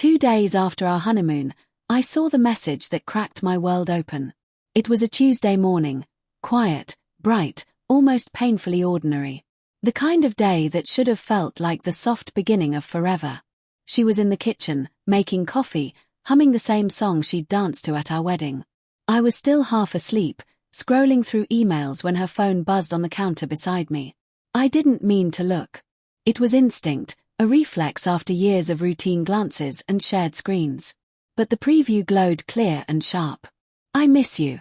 2 days after our honeymoon, I saw the message that cracked my world open. It was a Tuesday morning, quiet, bright, almost painfully ordinary. The kind of day that should have felt like the soft beginning of forever. She was in the kitchen, making coffee, humming the same song she'd danced to at our wedding. I was still half asleep, scrolling through emails when her phone buzzed on the counter beside me. I didn't mean to look. It was instinct, a reflex after years of routine glances and shared screens. But the preview glowed clear and sharp. I miss you.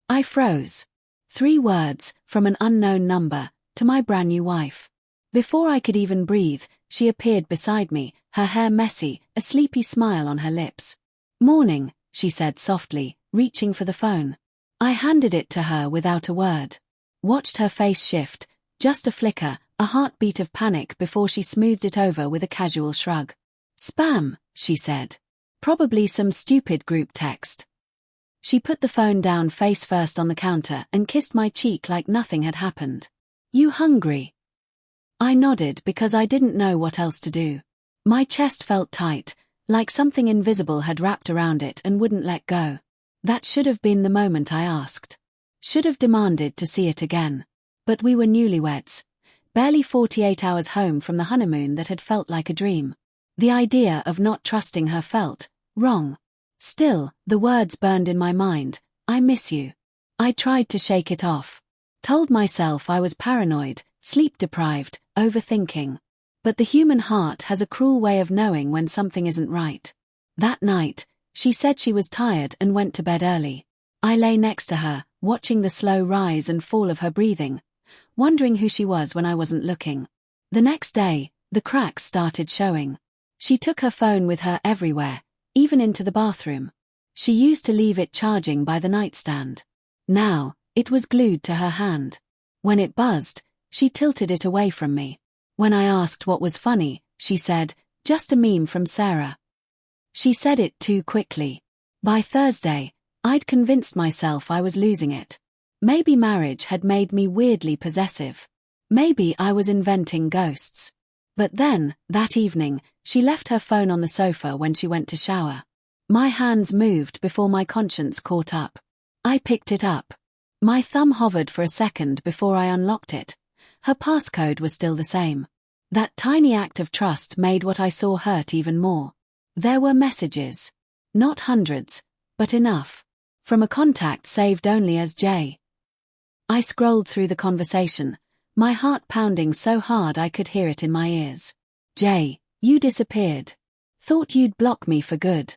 I froze. 3 words, from an unknown number, to my brand new wife. Before I could even breathe, she appeared beside me, her hair messy, a sleepy smile on her lips. "Morning," she said softly, reaching for the phone. I handed it to her without a word. Watched her face shift, just a flicker, a heartbeat of panic before she smoothed it over with a casual shrug. "Spam," she said. "Probably some stupid group text." She put the phone down face first on the counter and kissed my cheek like nothing had happened. "You hungry?" I nodded because I didn't know what else to do. My chest felt tight, like something invisible had wrapped around it and wouldn't let go. That should have been the moment I asked. Should have demanded to see it again. But we were newlyweds. Barely 48 hours home from the honeymoon that had felt like a dream. The idea of not trusting her felt wrong. Still, the words burned in my mind. "I miss you." I tried to shake it off. Told myself I was paranoid, sleep-deprived, overthinking. But the human heart has a cruel way of knowing when something isn't right. That night, she said she was tired and went to bed early. I lay next to her, watching the slow rise and fall of her breathing, wondering who she was when I wasn't looking. The next day, the cracks started showing. She took her phone with her everywhere, even into the bathroom. She used to leave it charging by the nightstand. Now, it was glued to her hand. When it buzzed, she tilted it away from me. When I asked what was funny, she said, "Just a meme from Sarah." She said it too quickly. By Thursday, I'd convinced myself I was losing it. Maybe marriage had made me weirdly possessive. Maybe I was inventing ghosts. But then, that evening, she left her phone on the sofa when she went to shower. My hands moved before my conscience caught up. I picked it up. My thumb hovered for a second before I unlocked it. Her passcode was still the same. That tiny act of trust made what I saw hurt even more. There were messages. Not hundreds, but enough. From a contact saved only as J. I scrolled through the conversation, my heart pounding so hard I could hear it in my ears. "J, you disappeared. Thought you'd block me for good."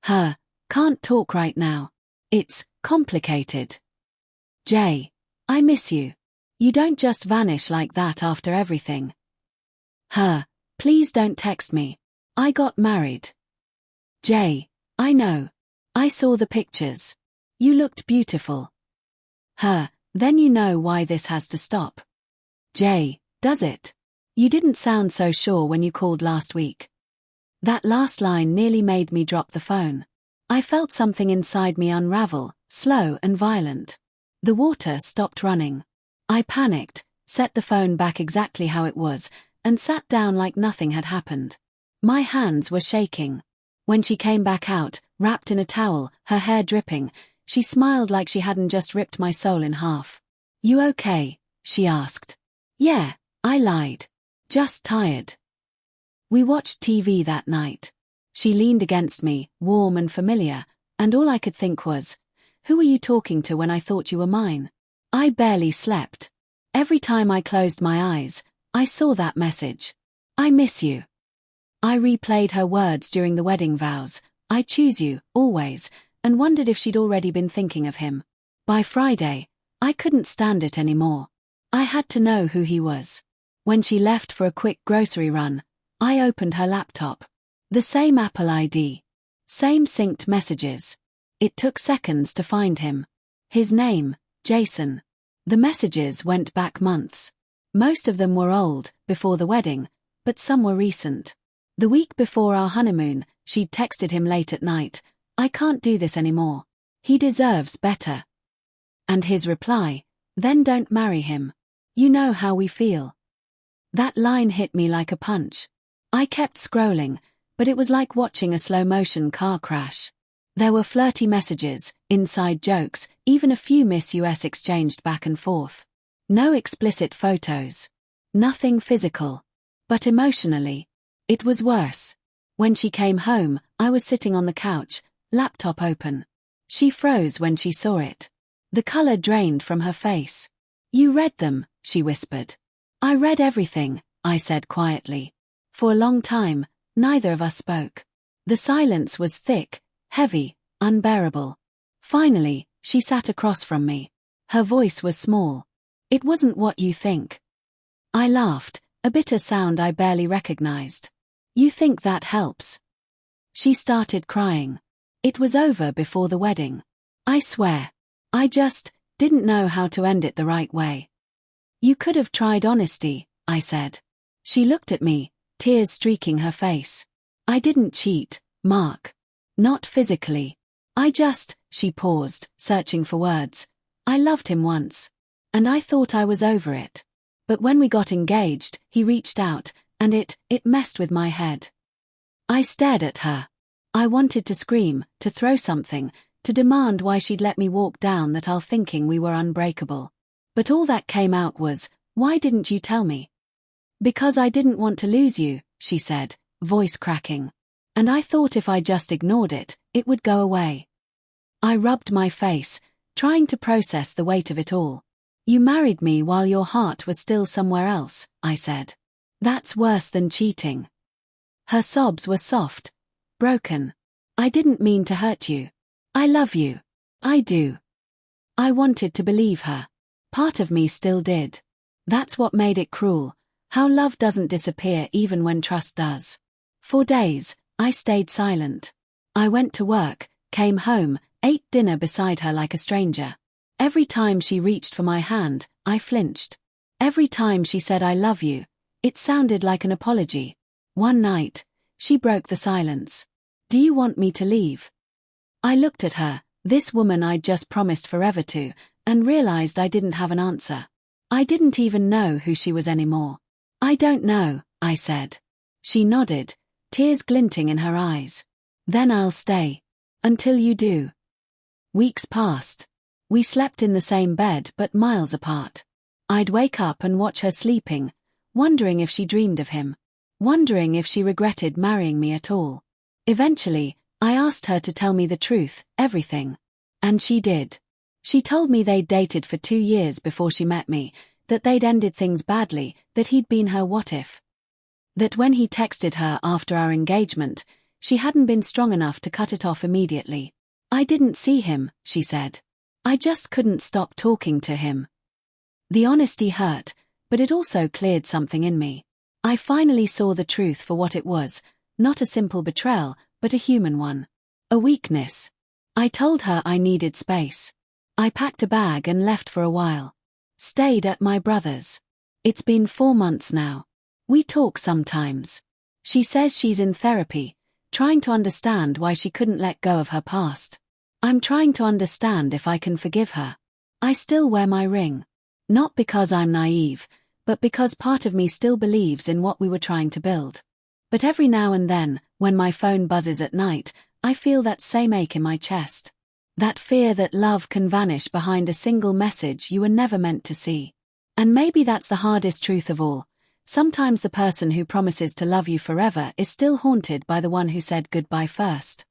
Her, "Can't talk right now. It's complicated." J, "I miss you. You don't just vanish like that after everything." Her, "Please don't text me. I got married." J, "I know. I saw the pictures. You looked beautiful." Her, "Then you know why this has to stop." J, "Does it? You didn't sound so sure when you called last week." That last line nearly made me drop the phone. I felt something inside me unravel, slow and violent. The water stopped running. I panicked, set the phone back exactly how it was, and sat down like nothing had happened. My hands were shaking. When she came back out, wrapped in a towel, her hair dripping, she smiled like she hadn't just ripped my soul in half. "You okay?" she asked. "Yeah," I lied. "Just tired." We watched TV that night. She leaned against me, warm and familiar, and all I could think was, "Who were you talking to when I thought you were mine?" I barely slept. Every time I closed my eyes, I saw that message. "I miss you." I replayed her words during the wedding vows, "I choose you, always," and wondered if she'd already been thinking of him. By Friday, I couldn't stand it anymore. I had to know who he was. When she left for a quick grocery run, I opened her laptop. The same Apple ID. Same synced messages. It took seconds to find him. His name, Jason. The messages went back months. Most of them were old, before the wedding, but some were recent. The week before our honeymoon, she'd texted him late at night, "I can't do this anymore. He deserves better." And his reply, "Then don't marry him. You know how we feel." That line hit me like a punch. I kept scrolling, but it was like watching a slow-motion car crash. There were flirty messages, inside jokes, even a few Miss US exchanged back and forth. No explicit photos. Nothing physical. But emotionally, it was worse. When she came home, I was sitting on the couch, laptop open. She froze when she saw it. The color drained from her face. "You read them," she whispered. "I read everything," I said quietly. For a long time, neither of us spoke. The silence was thick, heavy, unbearable. Finally, she sat across from me. Her voice was small. "It wasn't what you think." I laughed, a bitter sound I barely recognized. "You think that helps?" She started crying. "It was over before the wedding. I swear. I just didn't know how to end it the right way." "You could have tried honesty," I said. She looked at me, tears streaking her face. "I didn't cheat, Mark. Not physically. She paused, searching for words. "I loved him once. And I thought I was over it. But when we got engaged, he reached out, and it messed with my head." I stared at her. I wanted to scream, to throw something, to demand why she'd let me walk down that aisle thinking we were unbreakable. But all that came out was, "Why didn't you tell me?" "Because I didn't want to lose you," she said, voice cracking. "And I thought if I just ignored it, it would go away." I rubbed my face, trying to process the weight of it all. "You married me while your heart was still somewhere else," I said. "That's worse than cheating." Her sobs were soft, broken. "I didn't mean to hurt you. I love you. I do." I wanted to believe her. Part of me still did. That's what made it cruel, how love doesn't disappear even when trust does. For days, I stayed silent. I went to work, came home, ate dinner beside her like a stranger. Every time she reached for my hand, I flinched. Every time she said "I love you," it sounded like an apology. One night, she broke the silence. "Do you want me to leave?" I looked at her, this woman I'd just promised forever to, and realized I didn't have an answer. I didn't even know who she was anymore. "I don't know," I said. She nodded, tears glinting in her eyes. "Then I'll stay. Until you do." Weeks passed. We slept in the same bed but miles apart. I'd wake up and watch her sleeping, wondering if she dreamed of him. Wondering if she regretted marrying me at all. Eventually, I asked her to tell me the truth, everything. And she did. She told me they'd dated for 2 years before she met me, that they'd ended things badly, that he'd been her what if. That when he texted her after our engagement, she hadn't been strong enough to cut it off immediately. "I didn't see him," she said. "I just couldn't stop talking to him." The honesty hurt, but it also cleared something in me. I finally saw the truth for what it was, not a simple betrayal, but a human one. A weakness. I told her I needed space. I packed a bag and left for a while. Stayed at my brother's. It's been 4 months now. We talk sometimes. She says she's in therapy, trying to understand why she couldn't let go of her past. I'm trying to understand if I can forgive her. I still wear my ring. Not because I'm naive, but because part of me still believes in what we were trying to build. But every now and then, when my phone buzzes at night, I feel that same ache in my chest. That fear that love can vanish behind a single message you were never meant to see. And maybe that's the hardest truth of all. Sometimes the person who promises to love you forever is still haunted by the one who said goodbye first.